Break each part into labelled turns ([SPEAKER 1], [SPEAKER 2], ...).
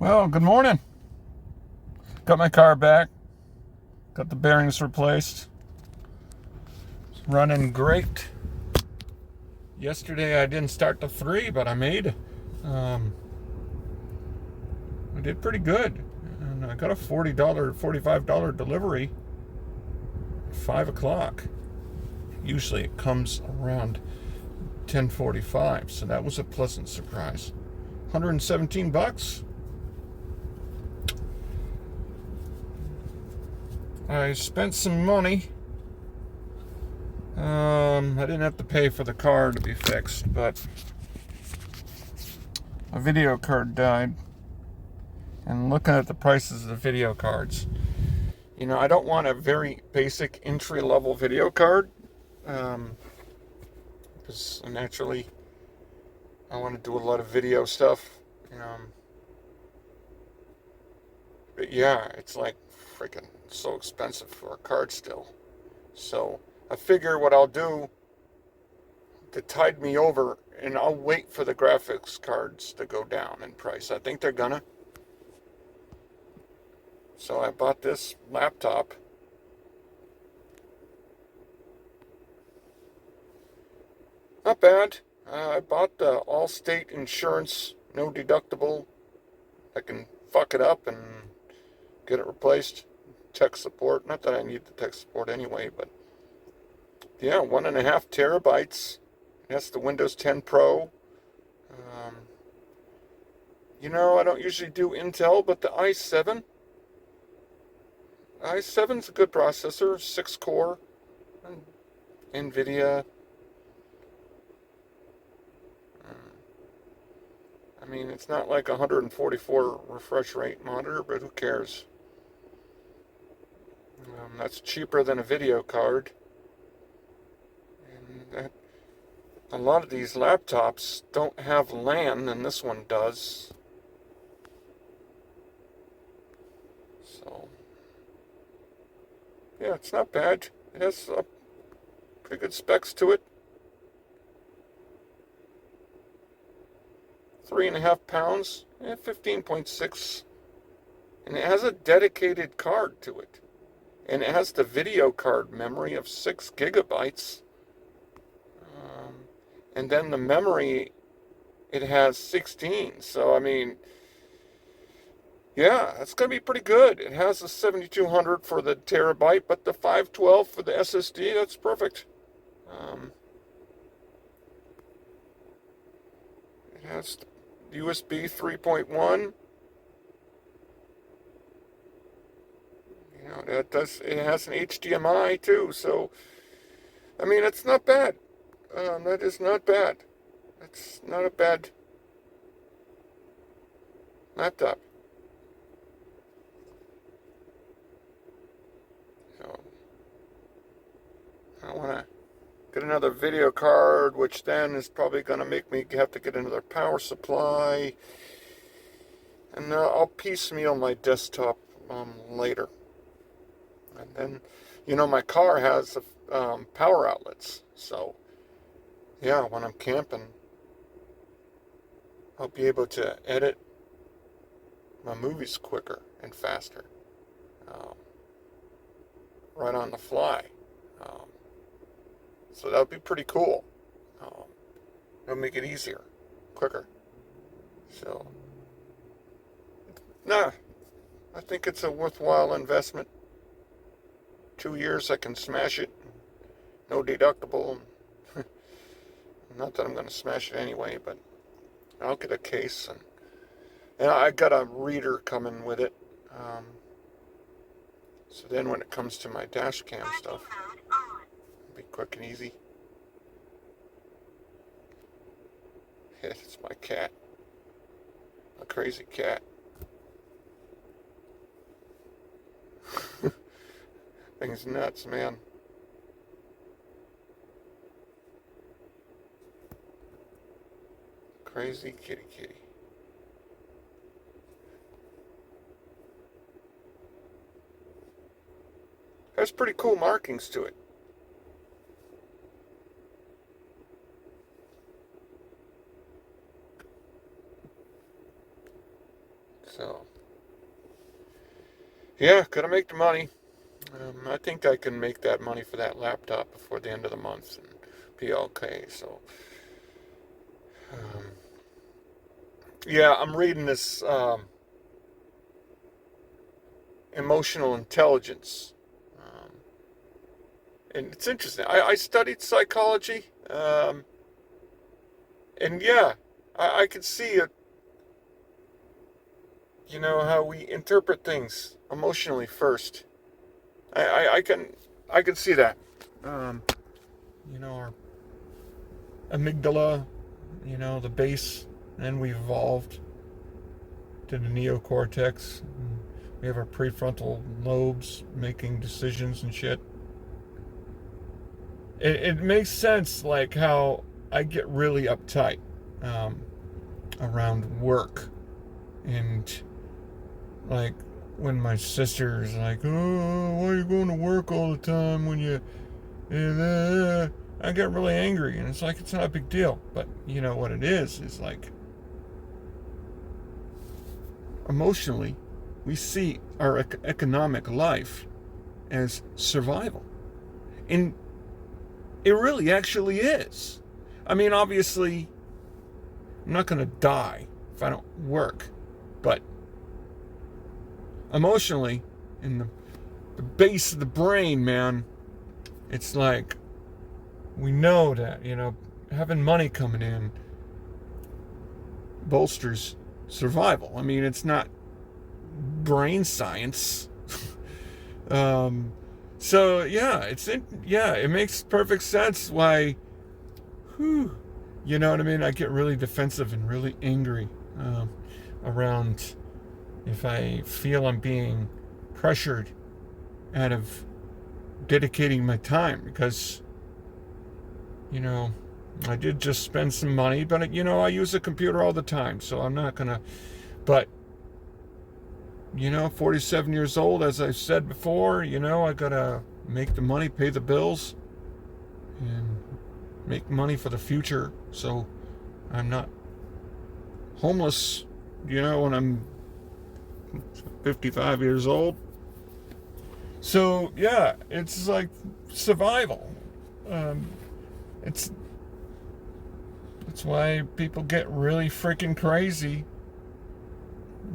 [SPEAKER 1] Well, good morning. Got my car back. Got the bearings replaced. It's running great. Yesterday I didn't start the 3, but I made. Um, I did pretty good. And I got a $45 delivery at 5 o'clock. Usually it comes around 10:45, so that was a pleasant surprise. $117. I spent some money. I didn't have to pay for the car to be fixed, but a video card died. And looking at the prices of the video cards, I don't want a very basic entry-level video card, because naturally I want to do a lot of video stuff. But yeah, it's like freaking so expensive for a card still. So I figure what I'll do to tide me over, and I'll wait for the graphics cards to go down in price. I think they're gonna. So I bought this laptop. Not bad. I bought the Allstate insurance, no deductible. I can fuck it up and get it replaced. Tech support. Not that I need the tech support anyway, but yeah, 1.5 terabytes. That's the Windows 10 Pro. Um, I don't usually do Intel, but the i7's a good processor, 6 core, NVIDIA. I mean, it's not like a 144 refresh rate monitor, but who cares? That's cheaper than a video card. And a lot of these laptops don't have LAN, and this one does. So, yeah, it's not bad. It has pretty good specs to it. 3.5 pounds, 15.6. And it has a dedicated card to it. And it has the video card memory of 6 GB. And then the memory, it has 16. So, I mean, yeah, it's going to be pretty good. It has a 7200 for the terabyte, but the 512 for the SSD, that's perfect. It has USB 3.1. It has an HDMI too, so I mean, it's not bad. That is not bad. That's not a bad laptop. So I want to get another video card, which then is probably going to make me have to get another power supply, and I'll piecemeal my desktop later. And then, my car has power outlets, so yeah, when I'm camping, I'll be able to edit my movies quicker and faster, um, right on the fly. Um, so that would be pretty cool. It'll make it easier, quicker. So, nah, I think it's a worthwhile investment. 2 years, I can smash it. No deductible. Not that I'm going to smash it anyway, but I'll get a case, and I got a reader coming with it. So then when it comes to my dash cam stuff, it'll be quick and easy. It's my cat. A crazy cat. Thing's nuts, man. Crazy kitty kitty. Has pretty cool markings to it. So, yeah, gotta make the money. I think I can make that money for that laptop before the end of the month and be okay. So, um, yeah, I'm reading this emotional intelligence. Um, and it's interesting. I studied psychology. And yeah, I can see it, how we interpret things emotionally first. I, I, I can I can see that. Um, our amygdala, the base, and we evolved to the neocortex. We have our prefrontal lobes making decisions and shit. It makes sense, like how I get really uptight around work, and like when my sister's like, "Oh, why are you going to work all the time when you?" I get really angry, and it's like it's not a big deal. But you know what it is like emotionally, we see our economic life as survival, and it really actually is. I mean, obviously, I'm not going to die if I don't work, but emotionally, in the base of the brain, man, it's like we know that, having money coming in bolsters survival. I mean, it's not brain science. So yeah, it makes perfect sense why, you know what I mean? I get really defensive and really angry around if I feel I'm being pressured out of dedicating my time, because I did just spend some money, but I use a computer all the time, so I'm not gonna. But 47 years old, as I've said before, I gotta make the money, pay the bills, and make money for the future, so I'm not homeless, when I'm 55 years old. So yeah, it's like survival. It's That's why people get really freaking crazy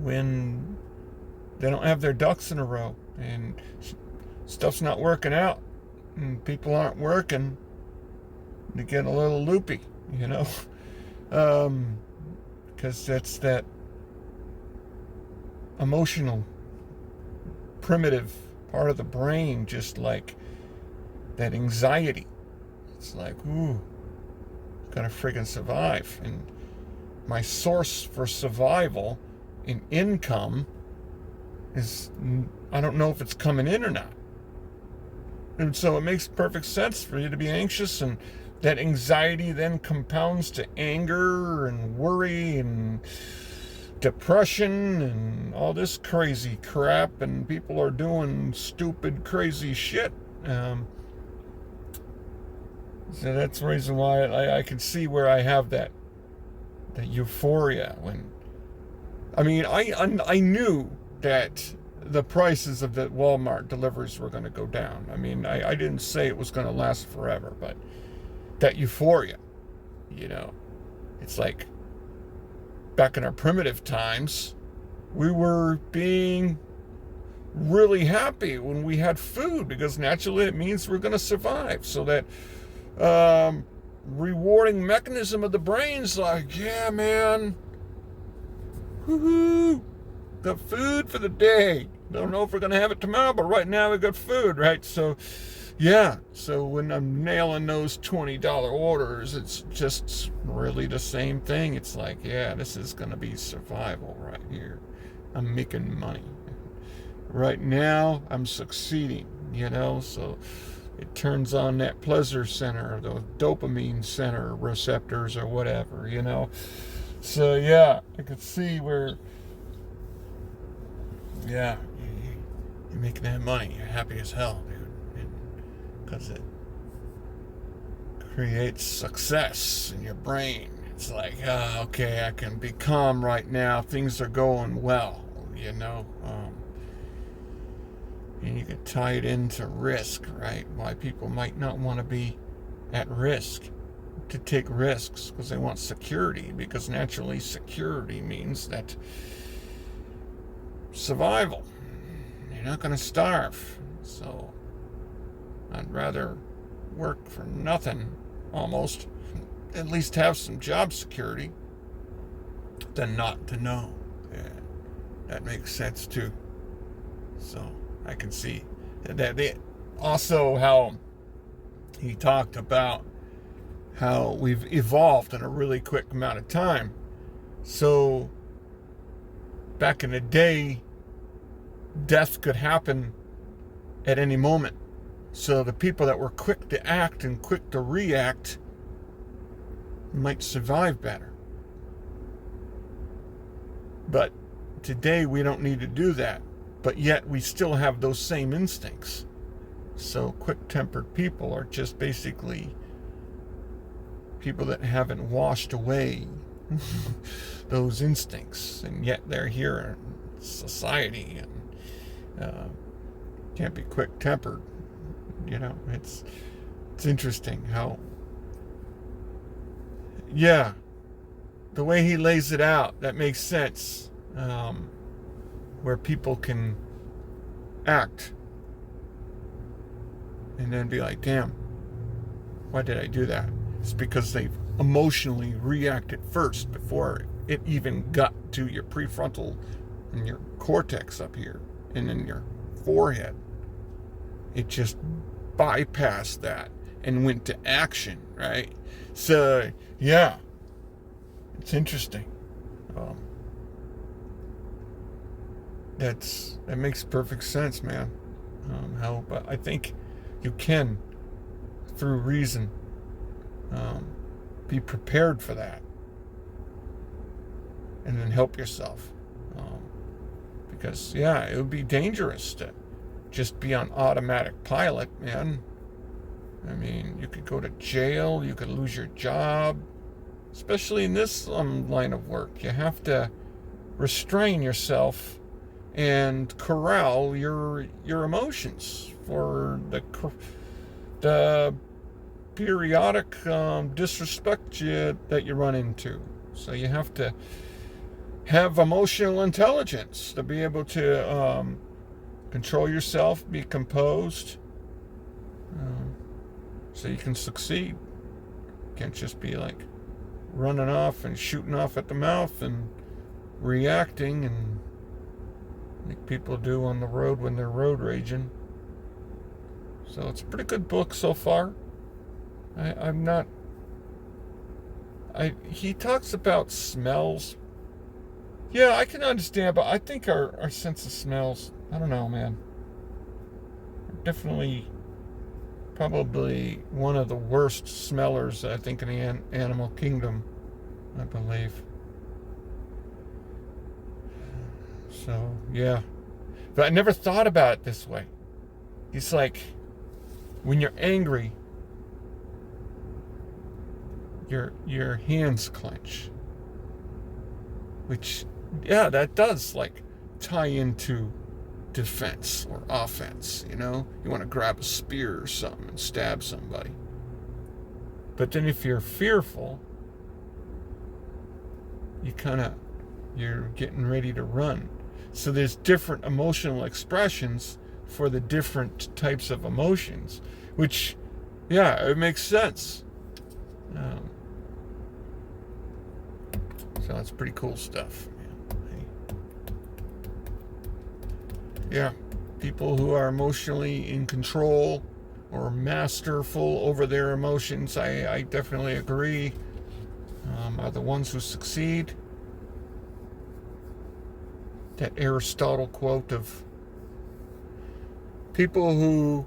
[SPEAKER 1] when they don't have their ducks in a row and stuff's not working out and people aren't working. They get a little loopy, because that's that emotional, primitive part of the brain, just like that anxiety. It's like, ooh, gotta friggin' survive. And my source for survival in income is, I don't know if it's coming in or not. And so it makes perfect sense for you to be anxious, and that anxiety then compounds to anger and worry and depression and all this crazy crap, and people are doing stupid, crazy shit. So that's the reason why I can see where I have that euphoria when, I mean, I knew that the prices of the Walmart deliveries were going to go down. I mean, I didn't say it was going to last forever, but that euphoria, it's like back in our primitive times, we were being really happy when we had food, because naturally it means we're going to survive. So that rewarding mechanism of the brain's like, yeah, man, woohoo, got food for the day. Don't know if we're going to have it tomorrow, but right now we got food, right? So, yeah. So when I'm nailing those $20 orders, it's just really the same thing. It's like, yeah, this is going to be survival right here. I'm making money. Right now, I'm succeeding, so it turns on that pleasure center, those dopamine center receptors or whatever, So, yeah, I could see where, yeah, you're making that money. You're happy as hell, dude. Because it creates success in your brain. It's like, okay, I can be calm right now. Things are going well, you know. And you can tie it into risk, right? Why people might not want to be at risk, to take risks, because they want security, because naturally security means that survival. You're not going to starve. So I'd rather work for nothing, almost, at least have some job security, than not to know. And that makes sense too. So I can see that. Also, how he talked about how we've evolved in a really quick amount of time. So back in the day, death could happen at any moment. So the people that were quick to act and quick to react might survive better. But today we don't need to do that. But yet we still have those same instincts. So quick-tempered people are just basically people that haven't washed away those instincts, and yet they're here in society and can't be quick-tempered. You know, it's interesting how, yeah, the way he lays it out, that makes sense. Where people can act and then be like, damn, why did I do that? It's because they've emotionally reacted first before it even got to your prefrontal and your cortex up here and in your forehead. It just bypassed that and went to action, right? So, yeah, it's interesting. That makes perfect sense, man. But I think you can, through reason, be prepared for that, and then help yourself. Because yeah, it would be dangerous to just be on automatic pilot, man. I mean, you could go to jail, you could lose your job, especially in this line of work. You have to restrain yourself and corral your emotions for the periodic disrespect that you run into. So you have to have emotional intelligence to be able to control yourself, be composed, so you can succeed. You can't just be like running off and shooting off at the mouth and reacting and like people do on the road when they're road raging. So it's a pretty good book so far. He talks about smells. Yeah, I can understand, but I think our sense of smells, I don't know, man. Definitely, probably one of the worst smellers, I think, in the animal kingdom, I believe. So, yeah. But I never thought about it this way. It's like, when you're angry, your hands clench. Which, yeah, that does, like, tie into defense or offense, you know? You want to grab a spear or something and stab somebody. But then if you're fearful, you're getting ready to run. So there's different emotional expressions for the different types of emotions, which, yeah, it makes sense. So that's pretty cool stuff, man. Yeah, people who are emotionally in control or masterful over their emotions, I definitely agree, are the ones who succeed. That Aristotle quote of people who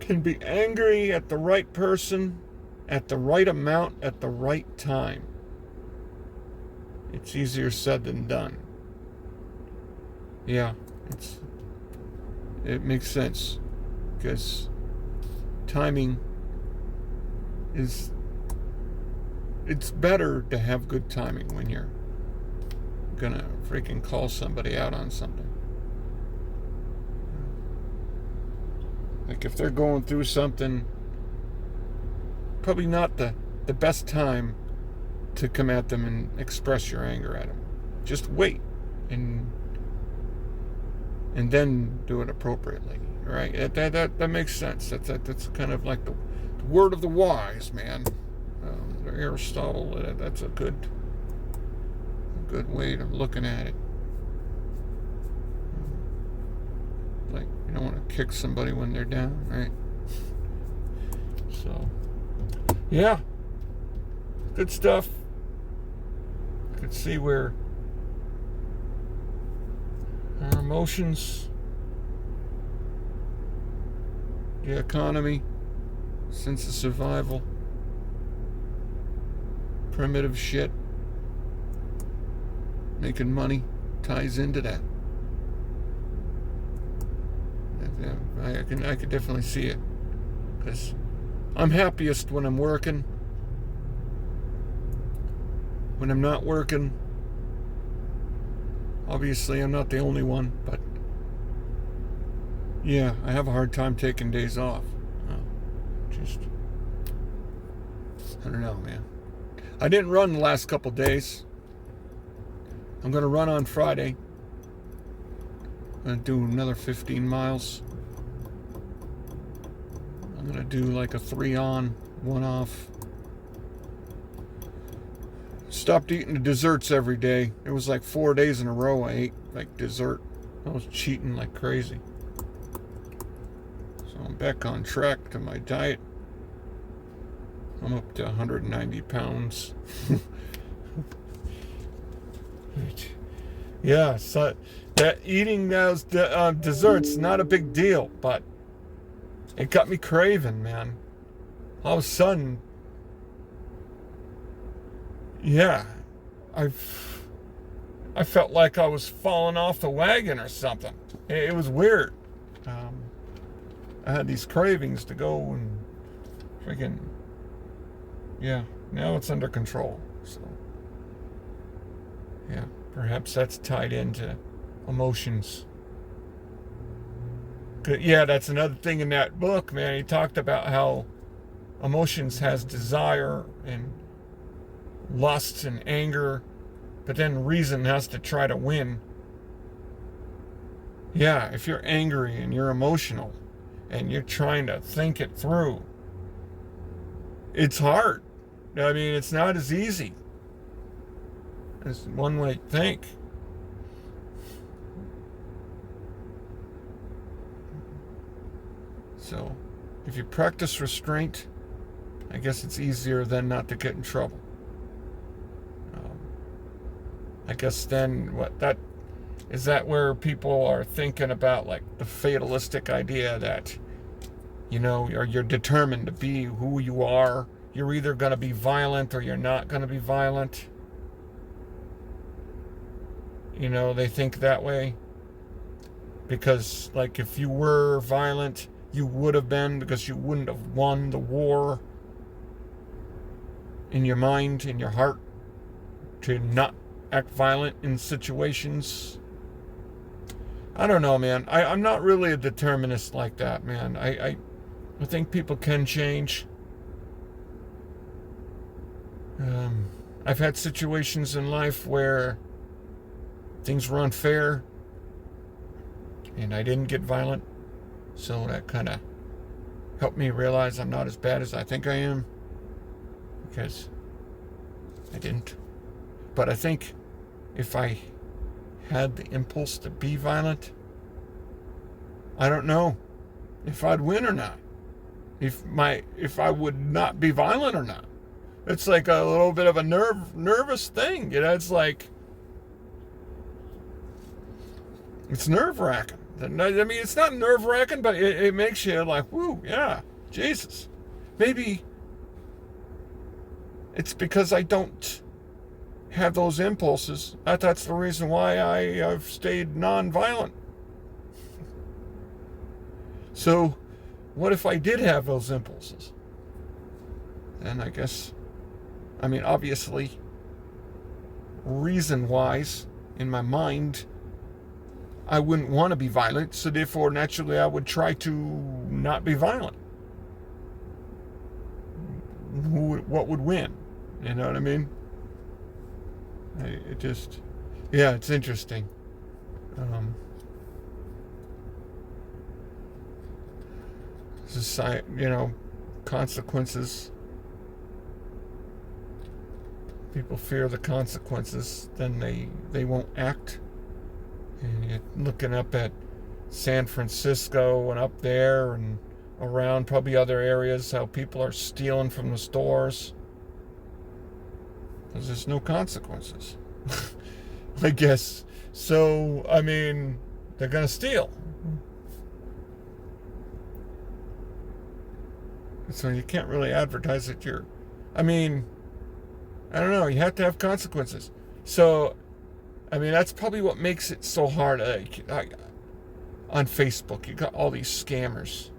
[SPEAKER 1] can be angry at the right person, at the right amount, at the right time. It's easier said than done. Yeah, it makes sense, because timing is it's better to have good timing when you're gonna freaking call somebody out on something. Like if they're going through something, probably not the best time to come at them and express your anger at them. Just wait and then do it appropriately, right? That makes sense. That's kind of like the word of the wise, man. Aristotle. That's a good way of looking at it. Like you don't want to kick somebody when they're down, right? So, yeah, good stuff. I could see where our emotions, the economy, sense of survival, primitive shit, making money ties into that. I could definitely see it, because I'm happiest when I'm working. When I'm not working, obviously I'm not the only one, but yeah, I have a hard time taking days off. Just, I don't know, man. I didn't run the last couple days. I'm going to run on Friday. I'm going to do another 15 miles. I'm going to do like a 3 on, 1 off. Stopped eating the desserts every day. It was like 4 days in a row I ate like dessert. I was cheating like crazy. So I'm back on track to my diet. I'm up to 190 pounds. Yeah, so that eating those desserts, not a big deal, but it got me craving, man. All of a sudden, yeah, I felt like I was falling off the wagon or something. It was weird. I had these cravings to go and freaking, yeah, now it's under control. So, yeah, perhaps that's tied into emotions. Yeah, that's another thing in that book, man. He talked about how emotions has desire and lust and anger, but then reason has to try to win. Yeah, if you're angry and you're emotional and you're trying to think it through, it's hard. I mean, it's not as easy as one might think. So, if you practice restraint, I guess it's easier then not to get in trouble. I guess then is that where people are thinking about like the fatalistic idea that, you know, you're determined to be who you are. You're either going to be violent or you're not going to be violent. You know, they think that way. Because, like, if you were violent, you would have been, because you wouldn't have won the war in your mind, in your heart, to not act violent in situations. I don't know, man. I'm not really a determinist like that, man. I think people can change. I've had situations in life where things were unfair and I didn't get violent, so that kind of helped me realize I'm not as bad as I think I am, because I didn't. But I think if I had the impulse to be violent, I don't know if I'd win or not. If I would not be violent or not. It's like a little bit of a nervous thing, you know. It's like, it's nerve-wracking. I mean, it's not nerve-wracking, but it makes you like, whoo, yeah, Jesus. Maybe it's because I don't have those impulses. That's the reason why I've stayed non-violent. So, what if I did have those impulses? Then I guess I mean, obviously, reason-wise, in my mind, I wouldn't want to be violent, so therefore, naturally, I would try to not be violent. What would win? You know what I mean? It's interesting. Society, consequences. People fear the consequences, then they won't act. And you're looking up at San Francisco and up there and around probably other areas, how people are stealing from the stores because there's no consequences. I guess. So, I mean, they're going to steal. So you can't really advertise that I don't know, you have to have consequences. So, that's probably what makes it so hard. On Facebook, you got all these scammers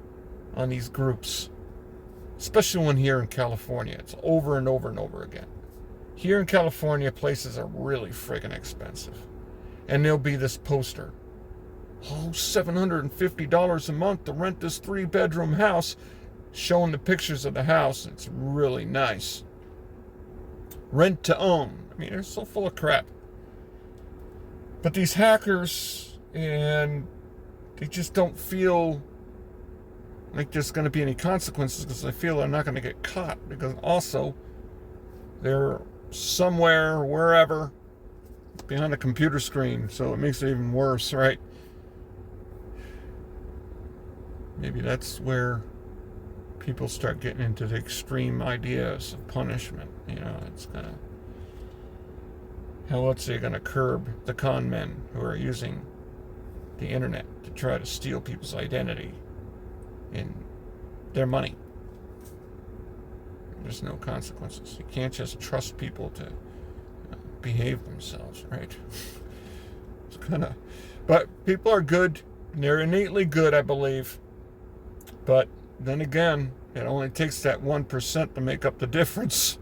[SPEAKER 1] on these groups, especially one here in California. It's over and over and over again. Here in California, places are really friggin' expensive. And there'll be this poster. Oh, $750 a month to rent this 3-bedroom house, showing the pictures of the house. It's really nice. Rent to own. They're so full of crap. But these hackers, and they just don't feel like there's going to be any consequences because they feel they're not going to get caught. Because also, they're somewhere, wherever, behind a computer screen. So it makes it even worse, right? Maybe that's where people start getting into the extreme ideas of punishment. It's going to... How else are you going to curb the con men who are using the internet to try to steal people's identity and their money? There's no consequences. You can't just trust people to behave themselves, right? It's but people are good. They're innately good, I believe. But then again, it only takes that 1% to make up the difference.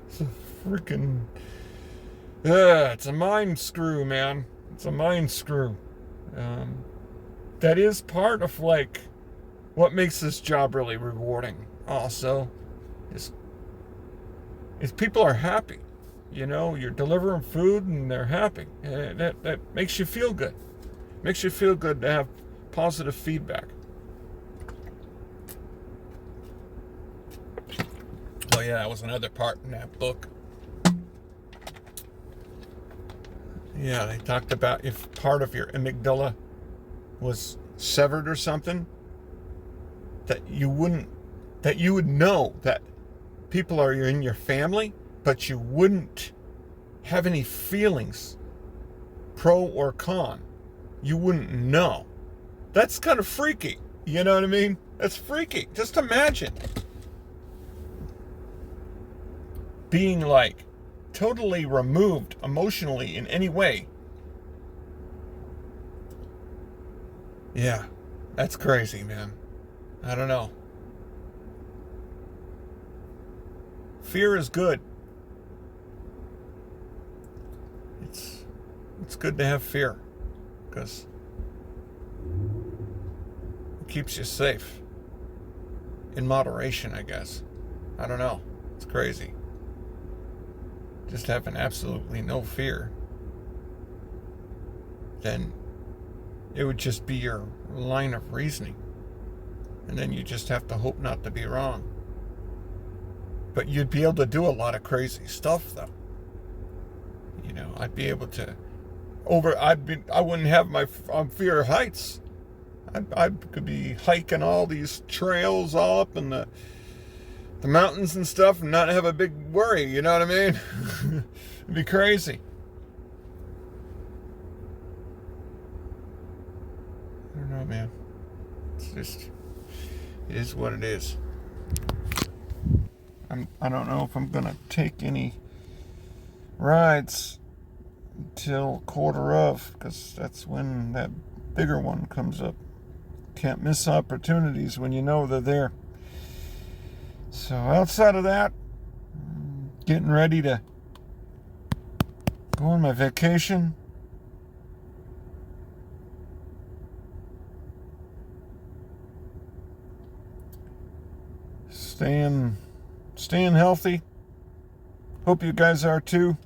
[SPEAKER 1] It's a freaking... it's a mind screw, man. It's a mind screw. That is part of, what makes this job really rewarding also is people are happy. You're delivering food and they're happy. That makes you feel good. Makes you feel good to have positive feedback. Oh yeah, that was another part in that book. Yeah, they talked about if part of your amygdala was severed or something, that you would know that people are in your family, but you wouldn't have any feelings, pro or con. You wouldn't know. That's kind of freaky. You know what I mean? That's freaky. Just imagine being totally removed emotionally in any way. Yeah, that's crazy, man. I don't know. Fear is good. It's good to have fear because it keeps you safe. In moderation, I guess. I don't know. It's crazy. Just having absolutely no fear, then it would just be your line of reasoning. And then you just have to hope not to be wrong. But you'd be able to do a lot of crazy stuff, though. I'd be able to I wouldn't have my fear of heights. I could be hiking all these trails all up in the mountains and stuff and not have a big worry, you know what I mean? It'd be crazy. I don't know, man. It is what it is. I don't know if I'm gonna take any rides until 1:15, because that's when that bigger one comes up. Can't miss opportunities when you know they're there. So outside of that, getting ready to go on my vacation. Staying healthy. Hope you guys are too.